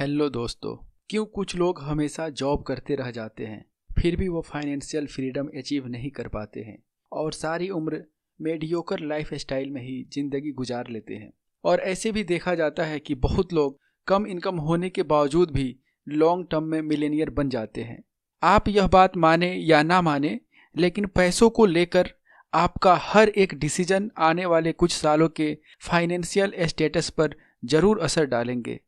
Hello दोस्तों। क्यों कुछ लोग हमेशा जॉब करते रह जाते हैं फिर भी वो फाइनेंशियल फ्रीडम अचीव नहीं कर पाते हैं और सारी उम्र मेडियोकर लाइफ स्टाइल में ही जिंदगी गुजार लेते हैं। और ऐसे भी देखा जाता है कि बहुत लोग कम इनकम होने के बावजूद भी लॉन्ग टर्म में मिलेनियर बन जाते हैं। आप यह बात माने या ना माने, लेकिन पैसों को लेकर आपका हर एक डिसीजन आने वाले कुछ सालों के फाइनेंशियल स्टेटस पर जरूर असर डालेंगे।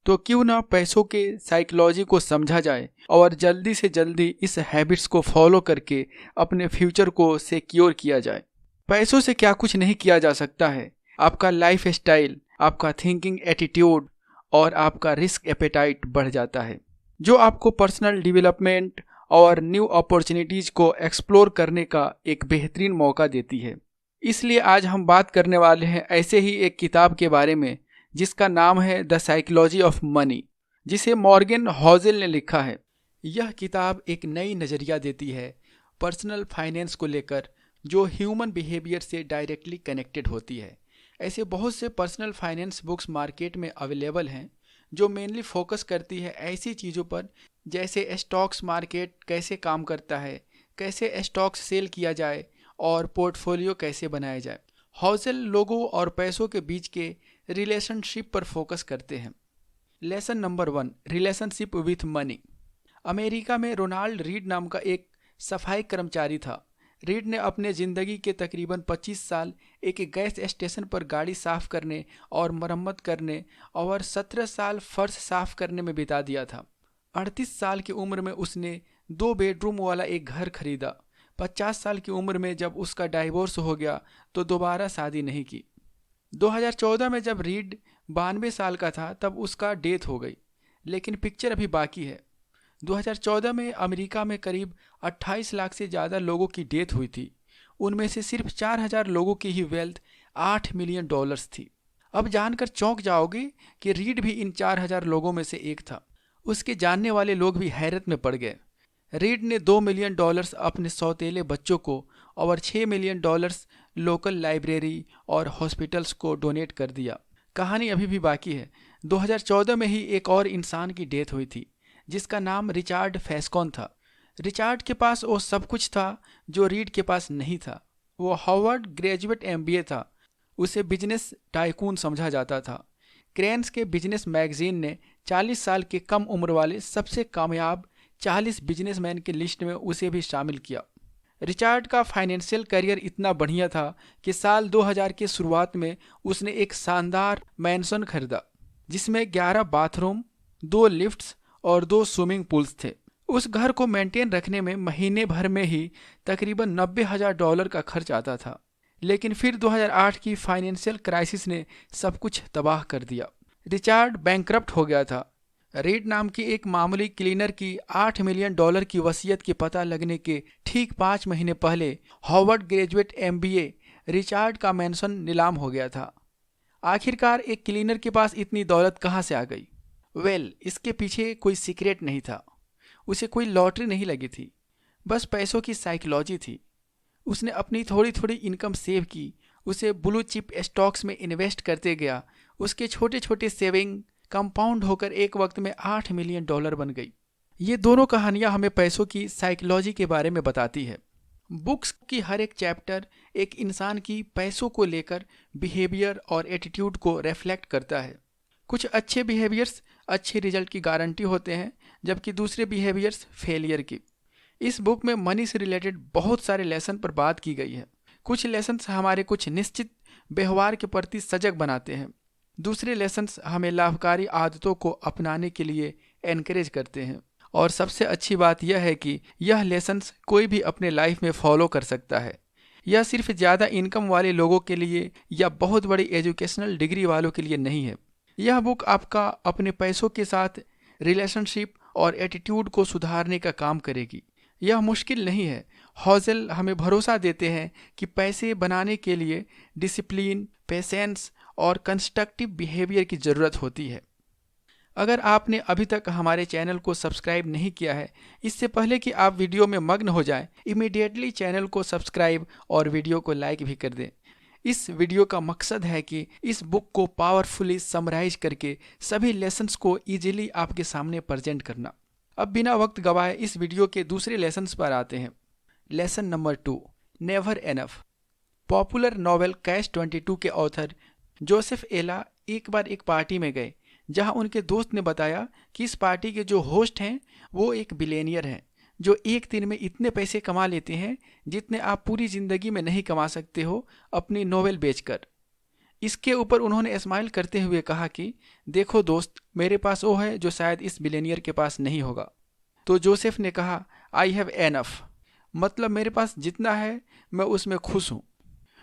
तो क्यों ना पैसों के साइकोलॉजी को समझा जाए और जल्दी से जल्दी इस हैबिट्स को फॉलो करके अपने फ्यूचर को सिक्योर किया जाए। पैसों से क्या कुछ नहीं किया जा सकता है। आपका लाइफ स्टाइल, आपका थिंकिंग एटीट्यूड और आपका रिस्क एपेटाइट बढ़ जाता है, जो आपको पर्सनल डेवलपमेंट और न्यू अपॉर्चुनिटीज को एक्सप्लोर करने का एक बेहतरीन मौका देती है। इसलिए आज हम बात करने वाले हैं ऐसे ही एक किताब के बारे में जिसका नाम है द साइकोलॉजी ऑफ मनी, जिसे मॉर्गन हॉजेल ने लिखा है। यह किताब एक नई नज़रिया देती है पर्सनल फाइनेंस को लेकर, जो ह्यूमन बिहेवियर से डायरेक्टली कनेक्टेड होती है। ऐसे बहुत से पर्सनल फाइनेंस बुक्स मार्केट में अवेलेबल हैं जो मेनली फोकस करती है ऐसी चीज़ों पर जैसे स्टॉक्स मार्केट कैसे काम करता है, कैसे स्टॉक्स सेल किया जाए और पोर्टफोलियो कैसे बनाया जाए। हॉजेल लोगों और पैसों के बीच के रिलेशनशिप पर फोकस करते हैं। Lesson number 1, relationship with money. America में रोनाल्ड रीड नाम का एक सफाई कर्मचारी था। रीड ने अपने ज़िंदगी के तकरीबन 25 साल एक गैस स्टेशन पर गाड़ी साफ करने और मरम्मत करने और 17 साल फर्श साफ करने में बिता दिया था। 38 साल की उम्र में उसने 2 बेडरूम वाला एक घर खरीदा। 50 साल की उम्र में जब उसका डाइवोर्स हो गया तो दोबारा शादी नहीं की। 2014 में जब रीड 92 साल का था तब उसका डेथ हो गई, लेकिन पिक्चर अभी बाकी है। 2014 में अमेरिका में करीब 28 लाख से ज़्यादा लोगों की डेथ हुई थी। उनमें से सिर्फ 4000 लोगों की ही वेल्थ $8 मिलियन थी। अब जानकर चौंक जाओगे कि रीड भी इन 4000 लोगों में से एक था। उसके जानने वाले लोग भी हैरत में पड़ गए। रीड ने $2 मिलियन अपने सौतेले बच्चों को और $6 मिलियन लोकल लाइब्रेरी और हॉस्पिटल्स को डोनेट कर दिया। कहानी अभी भी बाकी है। 2014 में ही एक और इंसान की डेथ हुई थी जिसका नाम रिचार्ड फैस्कॉन था। रिचार्ड के पास वो सब कुछ था जो रीड के पास नहीं था। वो हार्वर्ड ग्रेजुएट MBA था। उसे बिजनेस टाइकून समझा जाता था। क्रेन्स के बिजनेस मैगजीन ने 40 साल के कम उम्र वाले सबसे कामयाब 40 बिजनेसमैन की लिस्ट में उसे भी शामिल किया। रिचार्ड का फाइनेंशियल करियर इतना बढ़िया था कि साल 2000 के शुरुआत में उसने एक शानदार मैंसन खरीदा जिसमें 11 बाथरूम, 2 लिफ्ट्स और 2 स्विमिंग पूल्स थे। उस घर को मेंटेन रखने में महीने भर में ही तकरीबन $90,000 का खर्च आता था। लेकिन फिर 2008 की फाइनेंशियल क्राइसिस ने सब कुछ तबाह कर दिया। रिचार्ड बैंकरप्ट हो गया था। रीड नाम की एक मामूली क्लीनर की $8 मिलियन की वसीयत के पता लगने के ठीक 5 महीने पहले हार्वर्ड ग्रेजुएट MBA रिचार्ड का मैंसन नीलाम हो गया था। आखिरकार एक क्लीनर के पास इतनी दौलत कहाँ से आ गई? इसके पीछे कोई सीक्रेट नहीं था। उसे कोई लॉटरी नहीं लगी थी, बस पैसों की साइकोलॉजी थी। उसने अपनी थोड़ी थोड़ी इनकम सेव की, उसे ब्लू चिप स्टॉक्स में इन्वेस्ट करते गया। उसके छोटे छोटे सेविंग कंपाउंड होकर एक वक्त में $8 मिलियन बन गई। ये दोनों कहानियां हमें पैसों की साइकोलॉजी के बारे में बताती है। बुक्स की हर एक चैप्टर एक इंसान की पैसों को लेकर बिहेवियर और एटीट्यूड को रिफ्लेक्ट करता है। कुछ अच्छे बिहेवियर्स अच्छे रिजल्ट की गारंटी होते हैं, जबकि दूसरे बिहेवियर्स फेलियर की। इस बुक में मनी से रिलेटेड बहुत सारे लेसन पर बात की गई है। कुछ लेसन्स हमारे कुछ निश्चित व्यवहार के प्रति सजग बनाते हैं, दूसरे लेसन्स हमें लाभकारी आदतों को अपनाने के लिए एनकरेज करते हैं। और सबसे अच्छी बात यह है कि यह लेसन्स कोई भी अपने लाइफ में फॉलो कर सकता है। यह सिर्फ ज़्यादा इनकम वाले लोगों के लिए या बहुत बड़ी एजुकेशनल डिग्री वालों के लिए नहीं है। यह बुक आपका अपने पैसों के साथ रिलेशनशिप और एटीट्यूड को सुधारने का काम करेगी। यह मुश्किल नहीं है। हॉजेल हमें भरोसा देते हैं कि पैसे बनाने के लिए डिसिप्लिन, पेशेंस और कंस्ट्रक्टिव बिहेवियर की ज़रूरत होती है। अगर आपने अभी तक हमारे चैनल को सब्सक्राइब नहीं किया है, इससे पहले कि आप वीडियो में मग्न हो जाएं, इमीडिएटली चैनल को सब्सक्राइब और वीडियो को लाइक भी कर दें। इस वीडियो का मकसद है कि इस बुक को पावरफुली समराइज करके सभी लेसन्स को इजीली आपके सामने प्रेजेंट करना। अब बिना वक्त गवाए इस वीडियो के दूसरे लेसन्स पर आते हैं। Lesson number 2, never enough. Popular novel catch 22 के ऑथर जोसेफ एला एक बार एक पार्टी में गए जहां उनके दोस्त ने बताया कि इस पार्टी के जो होस्ट हैं वो एक बिलियनियर हैं जो एक दिन में इतने पैसे कमा लेते हैं जितने आप पूरी ज़िंदगी में नहीं कमा सकते हो अपनी नॉवेल बेचकर। इसके ऊपर उन्होंने स्माइल करते हुए कहा कि देखो दोस्त, मेरे पास वो है जो शायद इस बिलियनियर के पास नहीं होगा। तो जोसेफ ने कहा, आई हैव एनफ, मतलब मेरे पास जितना है मैं उसमें खुश हूँ।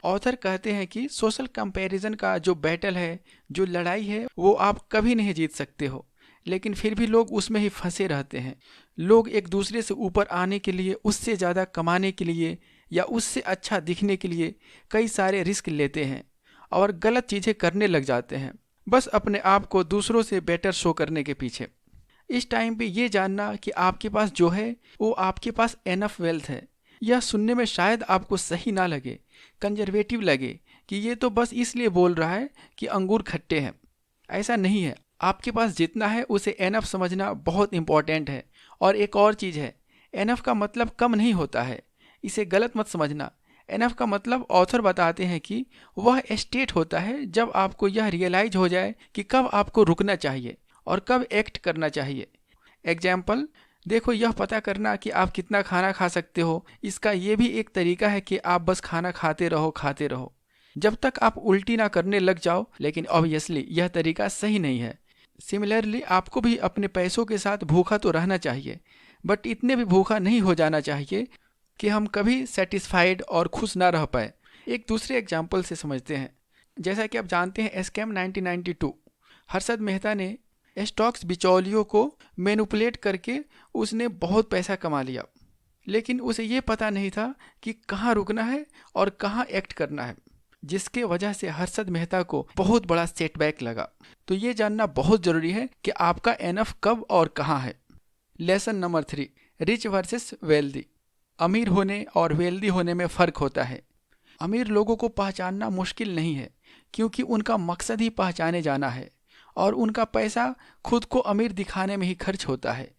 ऑथर कहते हैं कि सोशल कंपैरिजन का जो बैटल है, जो लड़ाई है, वो आप कभी नहीं जीत सकते हो, लेकिन फिर भी लोग उसमें ही फंसे रहते हैं। लोग एक दूसरे से ऊपर आने के लिए, उससे ज़्यादा कमाने के लिए या उससे अच्छा दिखने के लिए कई सारे रिस्क लेते हैं और गलत चीज़ें करने लग जाते हैं, बस अपने आप को दूसरों से बेटर शो करने के पीछे। इस टाइम पे ये जानना कि आपके पास जो है वो आपके पास एनफ वेल्थ है, यह सुनने में शायद आपको सही ना लगे, कंजर्वेटिव लगे कि ये तो बस इसलिए बोल रहा है कि अंगूर खट्टे हैं। ऐसा नहीं है। आपके पास जितना है उसे एनफ समझना बहुत इंपॉर्टेंट है। और एक और चीज़ है, एनफ का मतलब कम नहीं होता है, इसे गलत मत समझना। एनफ का मतलब ऑथर बताते हैं कि वह स्टेट होता है जब आपको यह रियलाइज हो जाए कि कब आपको रुकना चाहिए और कब एक्ट करना चाहिए। एग्जाम्पल देखो, यह पता करना कि आप कितना खाना खा सकते हो, इसका ये भी एक तरीका है कि आप बस खाना खाते रहो जब तक आप उल्टी ना करने लग जाओ, लेकिन ऑब्वियसली यह तरीका सही नहीं है। सिमिलरली आपको भी अपने पैसों के साथ भूखा तो रहना चाहिए, बट इतने भी भूखा नहीं हो जाना चाहिए कि हम कभी सेटिस्फाइड और खुश ना रह पाए। एक दूसरे एग्जाम्पल से समझते हैं। जैसा कि आप जानते हैं, स्कैम 1992, हर्षद मेहता ने स्टॉक्स बिचौलियों को मैनिपुलेट करके उसने बहुत पैसा कमा लिया, लेकिन उसे ये पता नहीं था कि कहाँ रुकना है और कहाँ एक्ट करना है, जिसके वजह से हर्षद मेहता को बहुत बड़ा सेटबैक लगा। तो ये जानना बहुत ज़रूरी है कि आपका एनफ कब और कहाँ है। Lesson number 3, rich versus wealthy. अमीर होने और वेल्दी होने में फ़र्क होता है। अमीर लोगों को पहचानना मुश्किल नहीं है, क्योंकि उनका मकसद ही पहचाने जाना है और उनका पैसा खुद को अमीर दिखाने में ही खर्च होता है।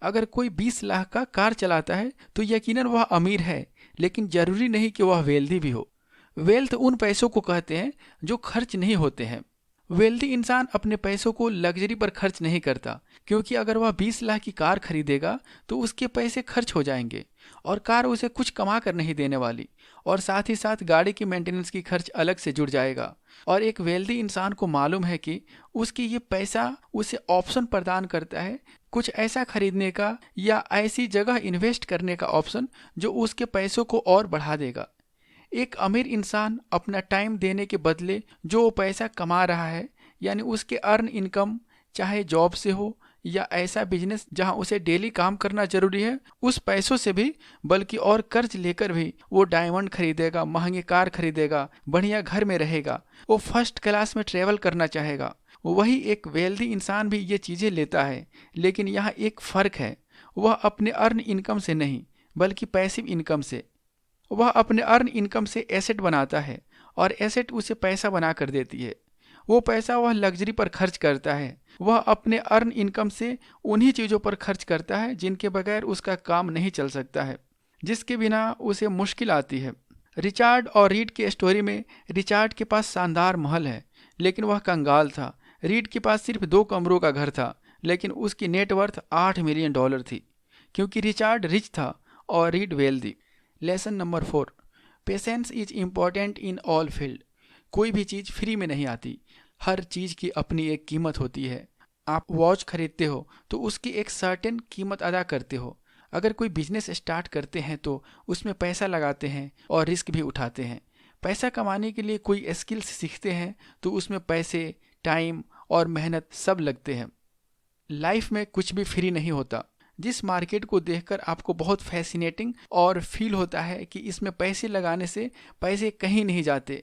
अगर कोई 20 लाख का कार चलाता है तो यकीनन वह अमीर है, लेकिन ज़रूरी नहीं कि वह वेल्दी भी हो। वेल्थ उन पैसों को कहते हैं जो खर्च नहीं होते हैं। वेल्दी इंसान अपने पैसों को लग्जरी पर खर्च नहीं करता, क्योंकि अगर वह 20 लाख की कार खरीदेगा तो उसके पैसे खर्च हो जाएंगे और कार उसे कुछ कमा कर नहीं देने वाली, और साथ ही साथ गाड़ी की मेंटेनेंस की खर्च अलग से जुड़ जाएगा। और एक वेल्दी इंसान को मालूम है कि उसकी ये पैसा उसे ऑप्शन प्रदान करता है कुछ ऐसा खरीदने का या ऐसी जगह इन्वेस्ट करने का ऑप्शन जो उसके पैसों को और बढ़ा देगा। एक अमीर इंसान अपना टाइम देने के बदले जो वो पैसा कमा रहा है, यानी उसके अर्न इनकम, चाहे जॉब से हो या ऐसा बिजनेस जहां उसे डेली काम करना जरूरी है, उस पैसों से भी बल्कि और कर्ज लेकर भी वो डायमंड खरीदेगा, महंगी कार खरीदेगा, बढ़िया घर में रहेगा, वो फर्स्ट क्लास में ट्रेवल करना चाहेगा। वही एक वेल्दी इंसान भी ये चीज़ें लेता है, लेकिन यहाँ एक फ़र्क है, वह अपने अर्न इनकम से नहीं बल्कि पैसिव इनकम से। वह अपने अर्न इनकम से एसेट बनाता है और एसेट उसे पैसा बना कर देती है। वो पैसा वह लग्जरी पर खर्च करता है। वह अपने अर्न इनकम से उन्हीं चीज़ों पर खर्च करता है जिनके बगैर उसका काम नहीं चल सकता है, जिसके बिना उसे मुश्किल आती है। रिचार्ड और रीड की स्टोरी में रिचार्ड के पास शानदार महल है, लेकिन वह कंगाल था। रीड के पास सिर्फ 2 कमरों का घर था, लेकिन उसकी नेटवर्थ $8 मिलियन थी, क्योंकि रिचार्ड रिच था और read wealthy. Lesson number 4, patience is important in all field. कोई भी चीज़ फ्री में नहीं आती, हर चीज़ की अपनी एक कीमत होती है। आप वॉच खरीदते हो तो उसकी एक सर्टेन कीमत अदा करते हो। अगर कोई बिजनेस स्टार्ट करते हैं तो उसमें पैसा लगाते हैं और रिस्क भी उठाते हैं। पैसा कमाने के लिए कोई स्किल्स सीखते हैं तो उसमें पैसे, टाइम और मेहनत सब लगते हैं। लाइफ में कुछ भी फ्री नहीं होता। जिस मार्केट को देखकर आपको बहुत फैसिनेटिंग और फील होता है कि इसमें पैसे लगाने से पैसे कहीं नहीं जाते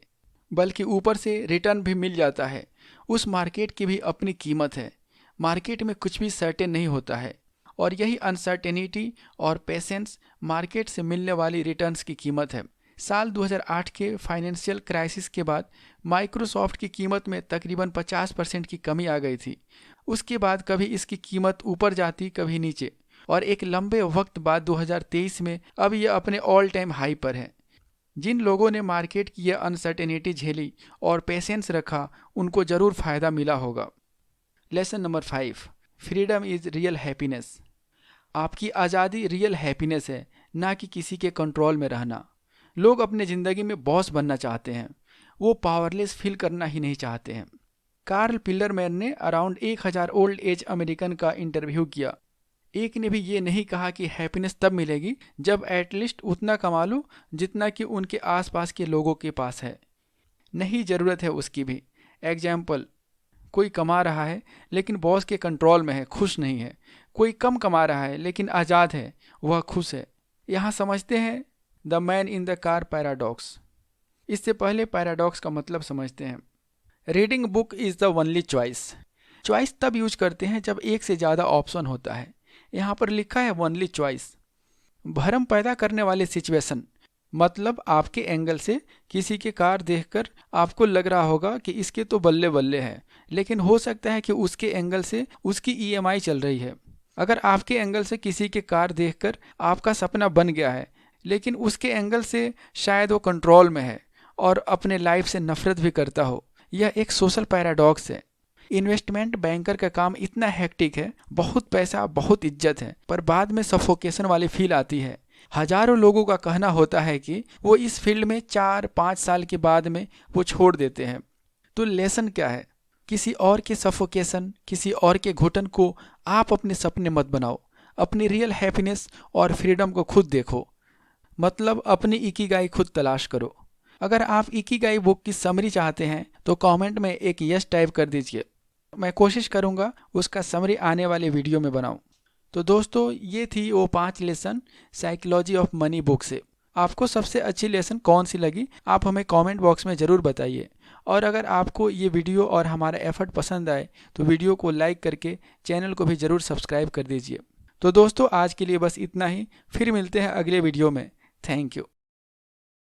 बल्कि ऊपर से रिटर्न भी मिल जाता है, उस मार्केट की भी अपनी कीमत है। मार्केट में कुछ भी सर्टेन नहीं होता है और यही अनसर्टेनिटी और पेशेंस मार्केट से मिलने वाली रिटर्न्स की कीमत है। साल 2008 के फाइनेंशियल क्राइसिस के बाद माइक्रोसॉफ्ट की कीमत में तकरीबन 50% की कमी आ गई थी। उसके बाद कभी इसकी कीमत ऊपर जाती, कभी नीचे, और एक लंबे वक्त बाद 2023 में अब यह अपने ऑल टाइम हाई पर है। जिन लोगों ने मार्केट की यह अनसर्टेनिटी झेली और पेशेंस रखा, उनको ज़रूर फ़ायदा मिला होगा। Lesson number 5, freedom is real happiness. आपकी आज़ादी रियल हैप्पीनेस है, ना कि किसी के कंट्रोल में रहना। लोग अपने ज़िंदगी में बॉस बनना चाहते हैं, वो पावरलेस फील करना ही नहीं चाहते हैं। कार्ल पिलरमैन ने अराउंड 1000 ओल्ड एज अमेरिकन का इंटरव्यू किया। एक ने भी ये नहीं कहा कि हैप्पीनेस तब मिलेगी जब एटलीस्ट उतना कमा लो जितना कि उनके आसपास के लोगों के पास है। नहीं, ज़रूरत है उसकी भी। एग्जाम्पल, कोई कमा रहा है लेकिन बॉस के कंट्रोल में है, खुश नहीं है। कोई कम कमा रहा है लेकिन आज़ाद है, वह खुश है। यहाँ समझते हैं the man in the car paradox. इससे पहले पैराडॉक्स का मतलब समझते हैं। Reading book is the only choice. Choice तब यूज करते हैं जब एक से ज़्यादा ऑप्शन होता है। यहाँ पर लिखा है ओनली चॉइस। भरम पैदा करने वाले सिचुएशन, मतलब आपके एंगल से किसी की कार देखकर आपको लग रहा होगा कि इसके तो बल्ले बल्ले है, लेकिन हो सकता है कि उसके एंगल से उसकी ईएमआई चल रही है। अगर आपके एंगल से किसी की कार देखकर आपका सपना बन गया है, लेकिन उसके एंगल से शायद वो कंट्रोल में है और अपने लाइफ से नफरत भी करता हो, यह एक सोशल पैराडॉक्स है। इन्वेस्टमेंट बैंकर का काम इतना हेक्टिक है, बहुत पैसा, बहुत इज्जत है, पर बाद में सफोकेशन वाली फील आती है। हजारों लोगों का कहना होता है कि वो इस फील्ड में 4-5 साल के बाद में वो छोड़ देते हैं। तो लेसन क्या है? किसी और के सफोकेशन, किसी और के घुटन को आप अपने सपने मत बनाओ। अपनी रियल हैप्पीनेस और फ्रीडम को खुद देखो, मतलब अपनी इकिगाई खुद तलाश करो। अगर आप इकिगाई बुक की समरी चाहते हैं तो कमेंट में एक यस टाइप कर दीजिए। मैं कोशिश करूंगा उसका समरी आने वाले वीडियो में बनाऊं। तो दोस्तों, ये थी वो 5 lesson psychology of money book से। आपको सबसे अच्छी लेसन कौन सी लगी, आप हमें कमेंट बॉक्स में ज़रूर बताइए। और अगर आपको ये वीडियो और हमारा एफर्ट पसंद आए तो वीडियो को लाइक करके चैनल को भी ज़रूर सब्सक्राइब कर दीजिए। तो दोस्तों, आज के लिए बस इतना ही। फिर मिलते हैं अगले वीडियो में। Thank you.